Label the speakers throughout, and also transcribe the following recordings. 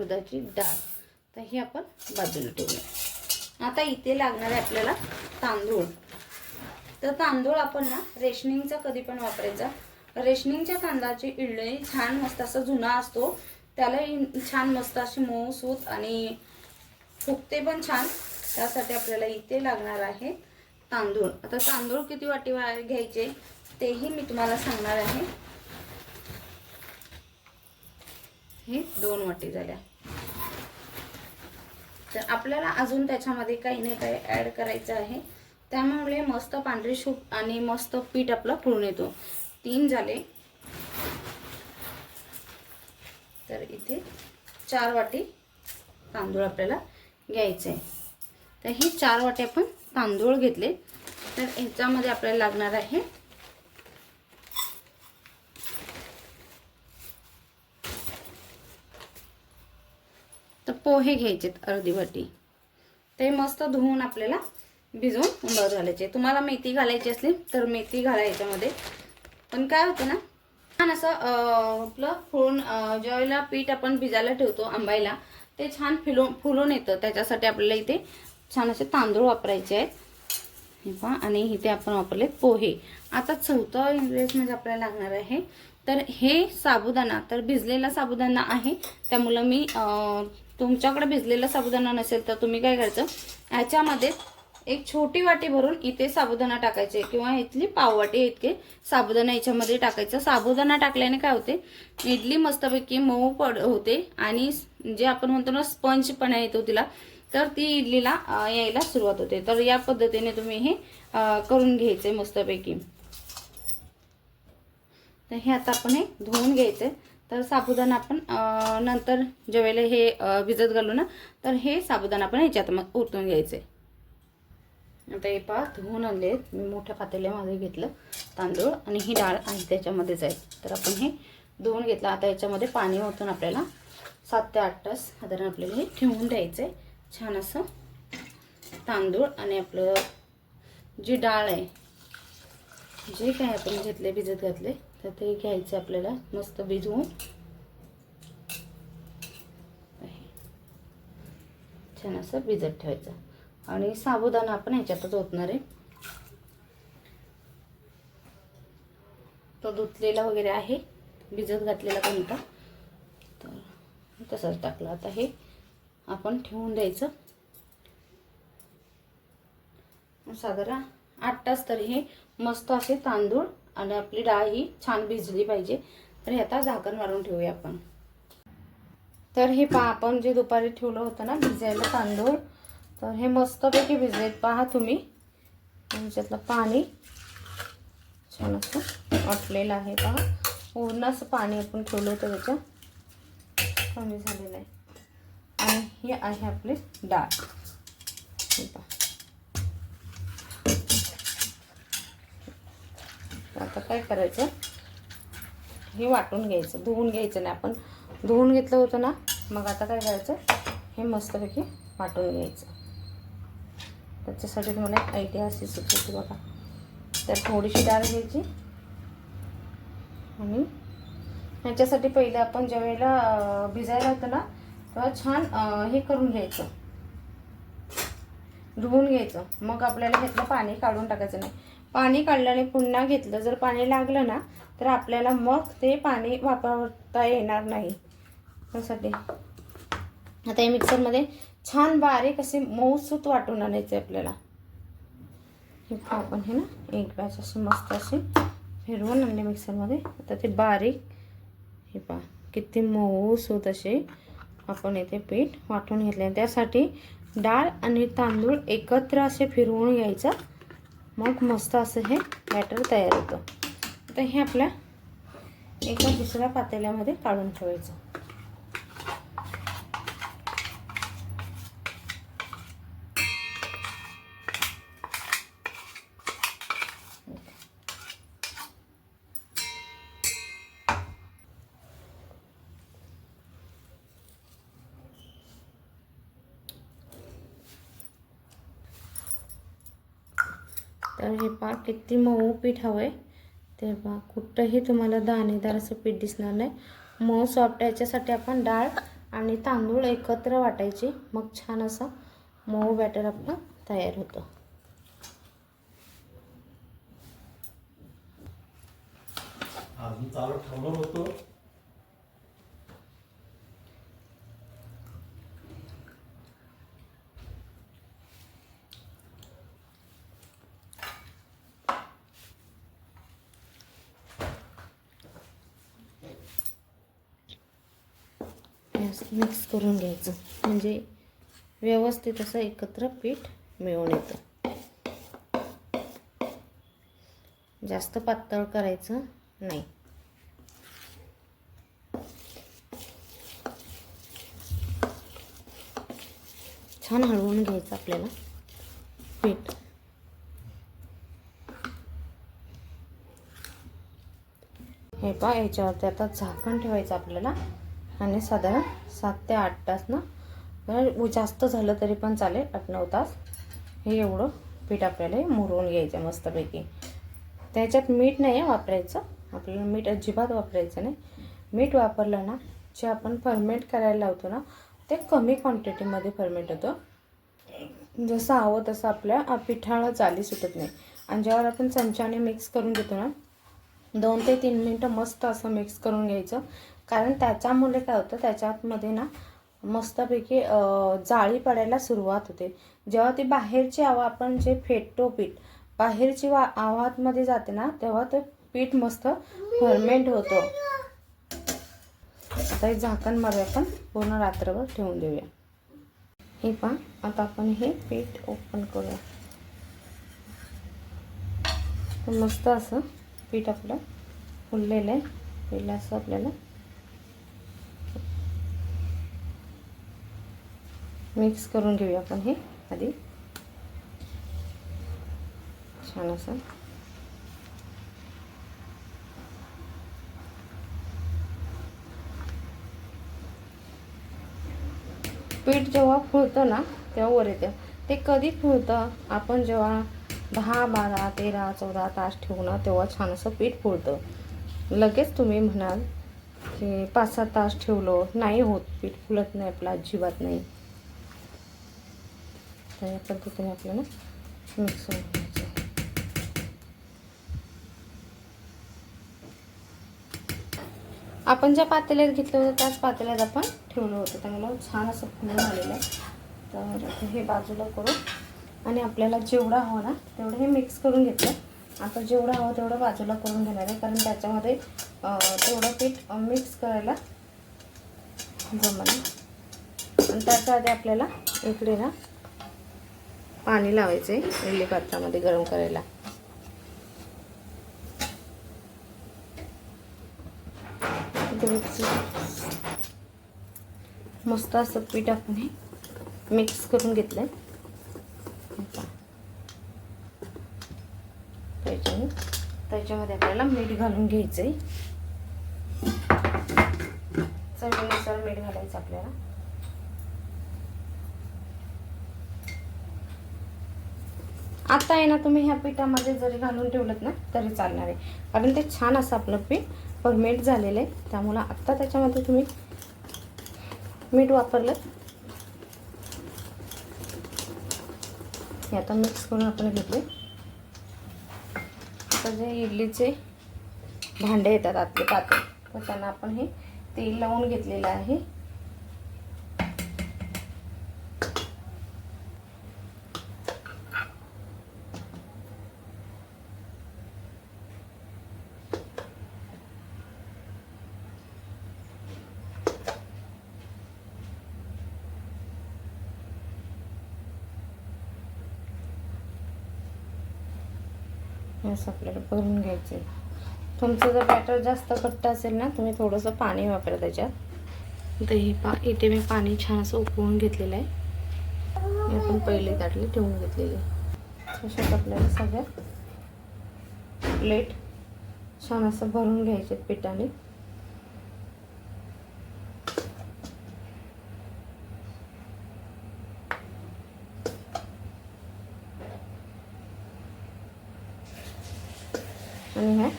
Speaker 1: उडदाची डाळ. तर ही आपण बाजूला ठेवूया. आता इथे लागणार आहे आपल्याला तांदूळ. तर तांदूळ आपण ना रेशनिंगचा कधी पण वापरायचा. रेशनिंगच्या तांदळाची इडली छान मस्त असा जुना असतो, त्याला छान मस्त अशी मऊसूत आणि फुगते पण छान. त्यासाठी आपल्याला इथे लागणार आहे तांदूळ. आता तांदूळ किती वाटी घ्यायचे तेही मी तुम्हाला सांगणार आहे. हे 2 वाटी झाल्या. तर आपल्याला अजून त्याच्यामध्ये काही नाही काही ॲड करायचं आहे, त्यामुळे मस्त पांढरी शुभ आणि मस्त पीठ आपलं फुलून येतो. 3 झाले. तर इथे 4 वाटी तांदूळ आपल्याला घ्यायचे आहे. तर ही 4 वाटी आपण तांदूळ घेतले. तर ह्याच्यामध्ये आपल्याला लागणार आहे तर पोहे घ्यायचेत अर्धी वाटी. ते मस्त धुवून आपल्याला भिजवून उंडा घालायचे. तुम्हाला मेथी घालायची असली तर मेथी घाला याच्यामध्ये. पण काय होतं ना, छान असं आपलं फुलून ज्यावेळेला पीठ आपण भिजायला ठेवतो आंबायला, ते छान फुलून येतं. त्याच्यासाठी आपल्याला इथे छान असे तांदूळ वापरायचे आहेत. हे पहा. आणि इथे आपण वापरले पोहे. आता चौथा इंग्रेडियंट म्हणजे आपल्याला लागणार आहे तर हे साबुदाणा. तर भिजलेला साबुदाणा आहे, त्यामुळे मी तुमच्याकडे भिजलेला साबुदाणा नसेल तर तुम्ही काय करायचं, याच्यामध्ये एक छोटी वाटी भरून इथे साबुदाणा टाकायचे किंवा इथली पाववाटी इतके साबुदाणा याच्यामध्ये टाकायचं. साबुदाणा टाकल्याने काय होते, इडली मस्तपैकी मऊ होते आणि जे आपण म्हणतो ना स्पंजपणा येतो तिला, तर ती इडलीला यायला सुरुवात होते. तर या पद्धतीने तुम्ही हे करून घ्यायचे मस्तपैकी. तर हे आता आपण हे धुवून घ्यायचे. तर साबुदाणा आपण नंतर ज्यावेळेला हे भिजत घालू ना, तर हे साबुदाणा आपण ह्याच्यात मग ओतून घ्यायचे. आता हे पहा धुवून आणले. मी मोठ्या पातेल्यामध्ये घेतलं तांदूळ आणि ही डाळ आहे त्याच्यामध्येच आहे. तर आपण हे धुवून घेतलं. आता याच्यामध्ये पाणी ओतून आपल्याला 7 ते 8 तास साधारण आपल्याला हे ठेवून द्यायचं. छान असं तांदूळ आणि आपलं जी डाळ आहे, जे काय आपण घेतले भिजत घातले, तर ते घ्यायचं आपल्याला मस्त भिजवून. छान असं भिजत ठेवायचं. आणि साबुदाणा आपण ह्याच्यातच ओतणार आहे. तो धुतलेला वगैरे आहे, भिजत घातलेला कोणता, तर तसंच टाकलं. आता हे आपण ठेवून द्यायचं साधारण 8 तास. तरी हे मस्त असे तांदूळ आणि आपली डाळ ही छान भिजली पाहिजे. तर हे आता झाकण मारून ठेवूया आपण. तर हे पहा आपण जे दुपारी ठेवलं होतं ना भिजायला तांदूळ, तर हे मस्तपैकी भिजलेत. पहा तुम्ही, त्याच्यातलं पाणी छान असं आटलेलं आहे. पहा पूर्ण असं पाणी आपण ठेवलं होतं त्याच्यात कमी झालेलं आहे. आणि हे आहे आपली डाळ. हे पहा. आता काय करायचं, हे वाटून घ्यायचं. धुवून घ्यायचं नाही, आपण धुवून घेतलं होतं ना. मग आता काय करायचं, हे मस्तपैकी वाटून घ्यायचं. त्याच्यासाठी तुम्हाला एक आयडिया अशी सुचवते बघा. तर थोडीशी डाळ घ्यायची आणि ह्याच्यासाठी पहिले आपण ज्या वेळेला भिजायला होतं ना, तेव्हा छान हे करून घ्यायचं, धुवून घ्यायचं. मग आपल्याला ह्यातलं पाणी काढून टाकायचं नाही. पाणी काढल्याने पुन्हा घेतलं जर पाणी लागलं ना, तर आपल्याला मग ते पाणी वापरता येणार नाही. त्यासाठी आता या मिक्सरमध्ये छान बारीक असे मऊसूत वाटून आणायचे आपल्याला. हे आपण हे ना एक बॅच असे मस्त असे फिरवून आणले मिक्सरमध्ये. आता ते बारीक हे पहा किती मऊसूत असे आपण इथे पीठ वाटून घेतले. त्यासाठी डाळ आणि तांदूळ एकत्र असे फिरवून घ्यायचं, मग मस्त असं हे बॅटर तयार होतं. आता हे आपल्या एका दुसऱ्या पातेल्यामध्ये काढून ठेवायचं. तर हे पहा किती मऊ पीठ हवं आहे. ते पहा कुठंही तुम्हाला दाणेदार असं पीठ दिसणार नाही, मऊ सॉफ्ट. याच्यासाठी आपण डाळ आणि तांदूळ एकत्र वाटायचे, मग छान असा मऊ बॅटर आपला तयार होतो.
Speaker 2: अजून चालू ठेवणार होतो.
Speaker 1: मिक्स करून घ्यायचं म्हणजे व्यवस्थित असं एकत्र पीठ मिळून येतं. जास्त पातळ करायचं नाही. छान हलवून घ्यायचं आपल्याला पीठ. हे पहा, याच्यावरती आता झाकण ठेवायचं आपल्याला आणि साधारण 7 ते 8 तास ना, जास्त झालं तरी पण चालेल, 8-9 तास हे एवढं पीठ आपल्याला मुरवून घ्यायचं मस्तपैकी. त्याच्यात मीठ नाही वापरायचं आपल्याला, मीठ अजिबात वापरायचं नाही. मीठ वापरलं ना, जे आपण फर्मेंट करायला लावतो ना, ते कमी क्वांटिटीमध्ये फर्मेंट होतं. जसं हवं तसं आपल्या पिठाला जाली सुटत नाही. आणि जेव्हा आपण चमच्याने मिक्स करून घेतो ना, 2 ते 3 मिनटं मस्त असं मिक्स करून घ्यायचं. कारण त्याच्यामुळे काय होतं, त्याच्यामध्ये ना मस्तपैकी जाळी पडायला सुरुवात होते. जेव्हा ती बाहेरची हवा आपण जे फेटतो पीठ, बाहेरची हवा आतमध्ये जाते ना, तेव्हा ते पीठ मस्त फर्मेंट होतं. आता हे झाकण मारूया, आपण पूर्ण रात्रभर ठेवून देऊया. हे पहा, आता आपण हे पीठ ओपन करूया. तर मस्त असं पीठ आपलं फुललेलं आहे. पहिलं असं आपल्याला मिक्स करून घेऊया आपण हे आधी छान असं. पीठ जेव्हा फुलतं ना, तेव्हा वर येतं. ते कधी फुलतं, आपण जेव्हा 10, 12, 13, 14 तास ठेवू ना, तेव्हा छान असं पीठ फुलतं. लगेच तुम्ही म्हणाल की 5-6 तास ठेवलो नाही होत, पीठ फुलत नाही आपलं, अजिबात नाही. तर या पद्धतीने आपल्याला मिक्स करून घ्यायचं. आपण ज्या पातेल्यात घेतलं होतं त्याच पातेल्यात आपण ठेवलं होतं, त्यामुळे छान असं फुलून आलेलं आहे. तर हे बाजूला करू आणि आपल्याला जेवढा हवं ना तेवढं हे मिक्स करून घेतलं. आता जेवढं हवं तेवढं बाजूला करून घेणार आहे, कारण त्याच्यामध्ये तेवढं पीठ मिक्स करायला जमलं. आणि त्याच्या आधी आपल्याला इकडे ना पाणी लावायचं आहे इडली पात्रामध्ये गरम करायला. मस्त असं पीठ आपण हे मिक्स करून घेतलंय. त्याच्यामध्ये आपल्याला मीठ घालून घ्यायचंय. चवीनुसार मीठ घालायचं आपल्याला. आता आहे ना, तुम्ही ह्या पिठामध्ये जरी घालून ठेवलं ना तरी चालणार आहे, कारण ते छान असं आपलं पीठ फर्मेंट झालेलं आहे. त्यामुळे आत्ता त्याच्यामध्ये तुम्ही मीठ वापरलं. हे आता मिक्स करून आपण घेतले. आता जे इडलीचे भांडे येतात आतले पातळ, तर त्यांना आपण हे तेल लावून घेतलेलं आहे. असं आपल्याला भरून घ्यायचं. तुमचं जर बॅटर जास्त घट्ट असेल ना, तुम्ही थोडंसं पाणी वापरा त्याच्यात. तर हे इथे मी पाणी छान असं उकळून घेतलेलं आहे. आपण पहिले ताटली ठेवून घेतलेली. तशाच आपल्याला सगळ्या प्लेट छान असं भरून घ्यायचे पिठाने. आणि ह्या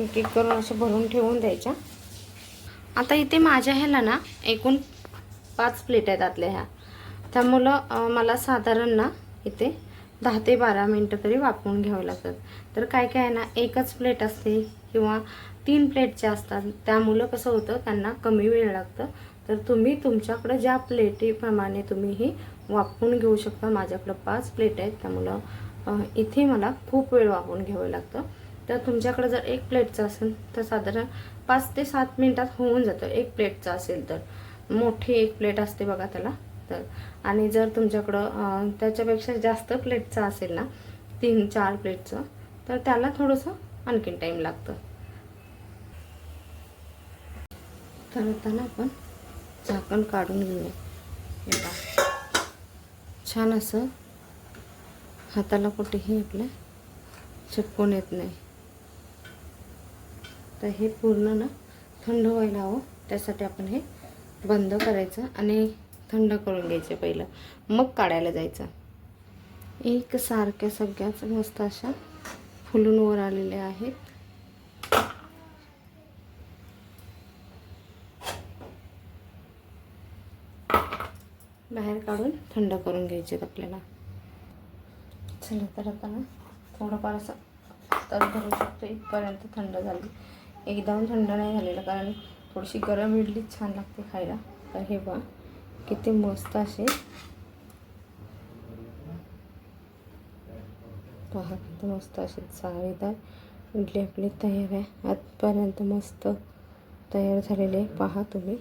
Speaker 1: एक एक करून असं भरून ठेवून द्यायच्या. आता इथे माझ्या ह्याला ना एकूण 5 प्लेट आहेत आतल्या ह्या, त्यामुळं मला साधारण ना इथे 10 ते 12 मिनटं तरी वाफवून घ्यावं लागतं. तर काय काय आहे ना, एकच प्लेट असते किंवा 3 प्लेटच्या असतात, त्यामुळं कसं होतं त्यांना कमी वेळ लागतं. तर तुम्ही तुमच्याकडं ज्या प्लेटीप्रमाणे तुम्ही ही वाफवून घेऊ शकता. माझ्याकडं 5 प्लेट आहेत, त्यामुळं इथे मला खूप वेळ वाफवून घ्यावं लागतं. तर तुमच्याकडं जर 1 प्लेटचं असेल तर साधारण 5 ते 7 मिनटात होऊन जातं. 1 प्लेटचं असेल तर मोठी 1 प्लेट असते बघा त्याला. तर आणि जर तुमच्याकडं त्याच्यापेक्षा जास्त प्लेटचं असेल ना, 3-4 प्लेटचं, तर त्याला थोडंसं आणखीन टाईम लागतं. तर आता ना आपण झाकण काढून घेऊया. हे पहा, छान असं हाताला कुठेही आपल्या चिपकून येत नाही. तर हे पूर्ण ना थंड व्हायला हवं, त्यासाठी आपण हे बंद करायचं आणि थंड करून घ्यायचं पहिलं, मग काढायला जायचं. एक सारख्या सगळ्याच मस्त अशा फुलून वर आलेल्या आहेत. बाहेर काढून थंड करून घ्यायचे आपल्याला. चला, तर आता ना थोडंफार असं तर धरू शकतो इथपर्यंत थंड झाली. एकदम थंड नाही झालेलं, कारण थोडीशी गरम इडली छान लागते खायला. तर हे बघा किती मस्त असे पहा, किती मस्त असे जाळीदार इडली आपली तयार आहे. आजपर्यंत मस्त तयार झालेली आहे. पहा तुम्ही,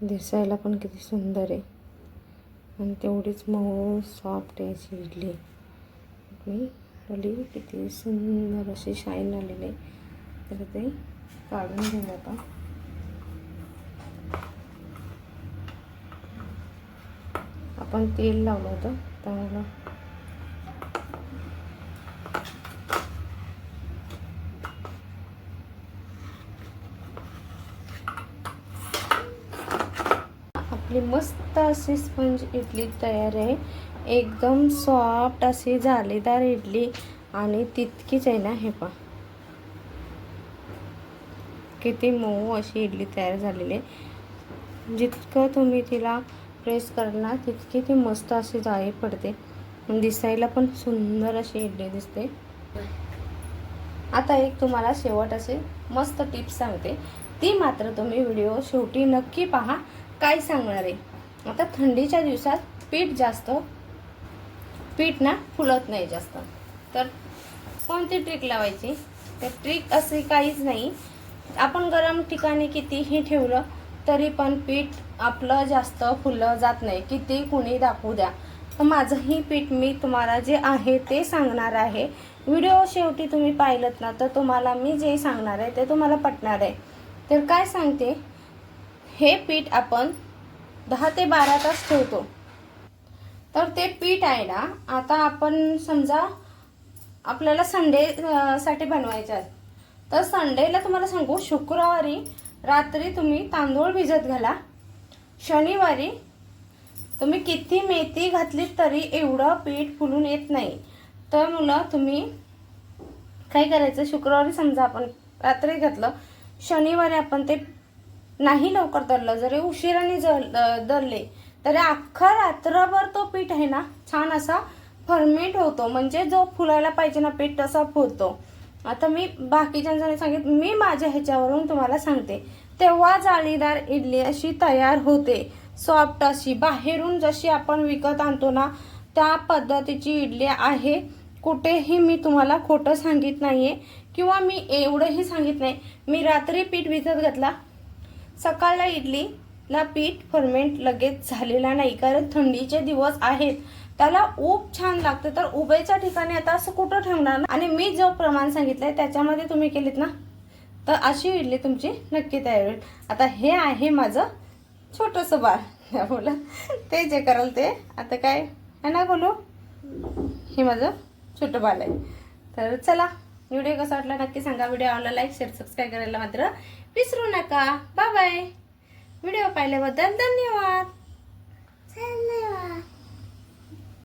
Speaker 1: दिसायला पण किती सुंदर आहे आणि तेवढीच मऊ सॉफ्ट आहे अशी इडली. आपली किती सुंदर अशी शाईन आलेली आहे. तर ते काढून घेऊ आता. आपण तेल लावलं होतं त्यामुळं आपली मस्त अशी स्पंज इडली तयार आहे. एकदम सॉफ्ट अशी जाळीदार इडली आणि तितकीच आहे ना. हे पहा किती मऊ अशी इडली तयार झालेली आहे. जितकं तुम्ही तिला प्रेस करणार तितकी ती मस्त अशी जाळी पडते, दिसायला पण सुंदर अशी इडली दिसते. आता एक तुम्हाला शेवट असे मस्त टिप्स सांगते, ती मात्र तुम्ही व्हिडिओ शेवटी नक्की पहा. काय सांगणार आहे, आता थंडीच्या दिवसात पीठ ना फुलत नाही जास्त. तर कोणती ट्रिक लावायची? तर ट्रिक असे काहीच नाही. आपण गरम ठिकाणी कितीही ठेवलं तरी पण पीठ आपलं जास्त फुललं जात नाही, किती कुणी दाखवू द्या. तर माझंही पीठ मी तुम्हाला जे आहे ते सांगणार आहे. व्हिडिओ शेवटी तुम्ही पाहिलत ना, तर तुम्हाला मी जे सांगणार आहे ते तुम्हाला पटणार आहे. तर काय सांगते, हे पीठ आपण 10 ते 12 तास ठेवतो. तर ते पीठ आहे ना, आता आपण समजा आपल्याला संडे साठी बनवायचं आहे, तर संडेला तुम्हाला सांगू, शुक्रवारी रात्री तुम्ही तांदूळ भिजत घाला. शनिवारी तुम्ही किती मेथी घातली तरी एवढं पीठ फुलून येत नाही. तर मुलं तुम्ही काय करायचं, शुक्रवारी समजा आपण रात्री घातलं, शनिवारी आपण ते नाही लवकर दळलं, जरी उशिराने दळले तरी अख्खा रात्रभर तो पीठ आहे ना छान असा फर्मेंट होतो, म्हणजे जो फुलायला पाहिजे ना पीठ तसा फुलतो. आता मी बाकीच्यांनी सांगितलं, मी माझ्या ह्याच्यावरून तुम्हाला सांगते. तेव्हा जाळीदार इडली अशी तयार होते, सॉफ्ट अशी. बाहेरून जशी आपण विकत आणतो ना त्या पद्धतीची इडली आहे. कुठेही मी तुम्हाला खोटं सांगित नाहीये किंवा मी एवढंही सांगित नाही. मी रात्री पीठ भिजत घातला, सकाळला इडलीला पीठ फर्मेंट लगेच झालेला नाही, कारण थंडीचे दिवस आहेत, त्याला ऊब छान लागते. तर उभेच्या ठिकाणी आता असं कुठं ठेवणार ना. आणि मी जो प्रमाण सांगितलंय त्याच्यामध्ये तुम्ही केलीत ना, तर अशी इडली तुमची नक्की तयार होईल. आता हे आहे माझं छोटंसं बाळ, बोला ते जे कराल ते. आता काय आहे ना बोलू, हे माझं छोटं बाळ आहे. तर चला, व्हिडिओ कसा वाटला नक्की सांगा. व्हिडिओ आवडला लाईक शेअर सबस्क्राईब करायला मात्र विसरू नका. Bye bye. व्हिडिओ पाहिल्याबद्दल धन्यवाद.